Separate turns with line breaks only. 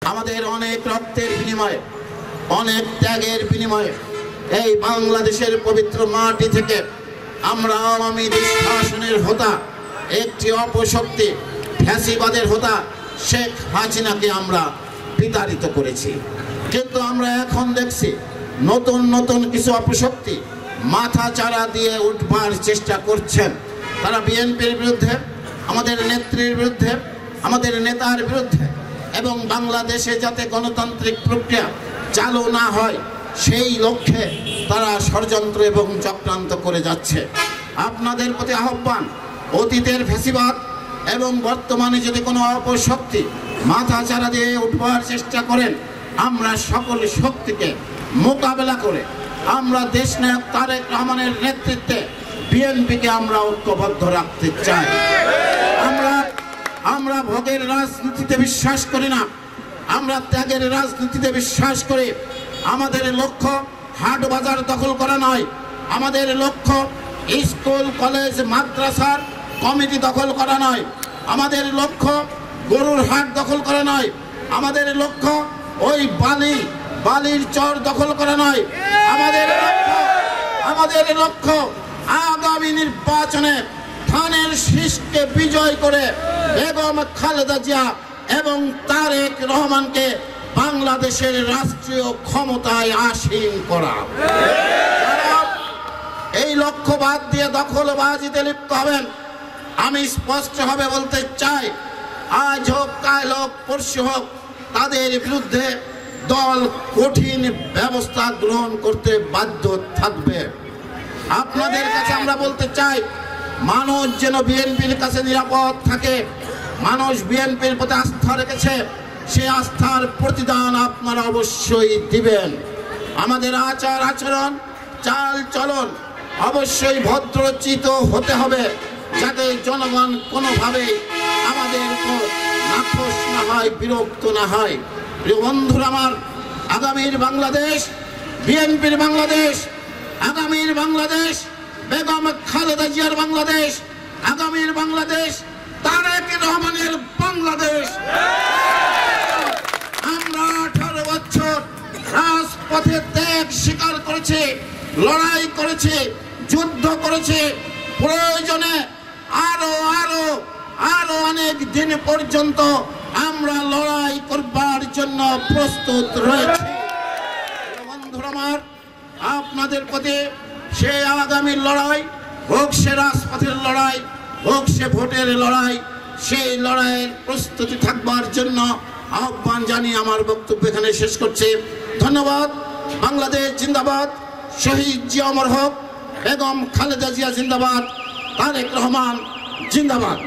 আমাদের অনেক রক্তের বিনিময়ে, অনেক ত্যাগের বিনিময়ে এই বাংলাদেশের পবিত্র মাটি থেকে আমরা আওয়ামী দুঃশাসনের হোতা, একটি অপশক্তি ফ্যাসিবাদের হোতা শেখ হাসিনাকে আমরা বিতাড়িত করেছি। কিন্তু আমরা এখন দেখছি নতুন নতুন কিছু অপশক্তি মাথা চারা দিয়ে উঠবার চেষ্টা করছেন। তারা বিএনপির বিরুদ্ধে, আমাদের নেত্রীর বিরুদ্ধে, আমাদের নেতার বিরুদ্ধে এবং বাংলাদেশে যাতে গণতান্ত্রিক প্রক্রিয়া চালু না হয় সেই লক্ষ্যে তারা ষড়যন্ত্র এবং চক্রান্ত করে যাচ্ছে। আপনাদের প্রতি আহ্বান, অতীতের ফ্যাসিবাদ এবং বর্তমানে যদি কোনো অপশক্তি মাথা চারা দিয়ে উঠবার চেষ্টা করেন, আমরা সকল শক্তিকে মোকাবেলা করে আমরা দেশনায়ক তারেক রহমানের নেতৃত্বে বিএনপিকে আমরা ঐক্যবদ্ধ রাখতে চাই। আমরা ভোগের রাজনীতিতে বিশ্বাস করি না, আমরা ত্যাগের রাজনীতিতে বিশ্বাস করি। আমাদের লক্ষ্য হাট বাজার দখল করা নয়, আমাদের লক্ষ্য স্কুল কলেজ মাদ্রাসার কমিটি দখল করা নয়, আমাদের লক্ষ্য গরুর হাট দখল করা নয়, আমাদের লক্ষ্য ওই বালির চর দখল করা নয়। আমাদের লক্ষ্য আগামী নির্বাচনে ধানের শীষকে বিজয় করে বেগম খালেদা জিয়া এবং তারেক রহমানকে বাংলাদেশের রাষ্ট্রীয় ক্ষমতায় আসীন করা। এই লক্ষ্য বাদ দিয়ে দখলবাজিতে লিপ্ত হবেন, আমি স্পষ্টভাবে বলতে চাই, আজ হোক কাল হোক পরশু হোক তাদের বিরুদ্ধে দল কঠিন ব্যবস্থা গ্রহণ করতে বাধ্য থাকবে। আপনাদের কাছে আমরা বলতে চাই, মানুষ যেন বিএনপির কাছে নিরাপদ থাকে। মানুষ বিএনপির প্রতি আস্থা রেখেছে, সে আস্থার প্রতিদান আপনারা অবশ্যই দিবেন। আমাদের আচার আচরণ, চাল চলন অবশ্যই ভদ্রচিত হতে হবে, যাতে জনগণ কোনোভাবেই আমাদের উপর নাখোশ না হয়, বিরক্ত না হয়। প্রিয় বন্ধুরা আমার, আগামীর বাংলাদেশ বিএনপির বাংলাদেশ, আগামীর বাংলাদেশ বেগম খালেদা জিয়ার বাংলাদেশ, আগামীর বাংলাদেশ তারেক রহমানের বাংলাদেশ। আমরা 18 বছর রাজপথে ত্যাগ স্বীকার করেছি, লড়াই করেছি, যুদ্ধ করেছি, প্রয়োজনে আরো অনেক দিন পর্যন্ত আমরা লড়াই করবার জন্য প্রস্তুত রয়েছি। বন্ধুরা আমার, আপনাদের প্রতি সে আগামীর লড়াই হোক, সে রাজপথের লড়াই হোক, সে ভোটের লড়াই, সেই লড়াইয়ের প্রস্তুতি থাকবার জন্য আহ্বান জানিয়ে আমার বক্তব্য এখানে শেষ করছি। ধন্যবাদ। বাংলাদেশ জিন্দাবাদ, শহীদ জিয়া অমর হোক, বেগম খালেদা জিয়া জিন্দাবাদ, তারেক রহমান জিন্দাবাদ।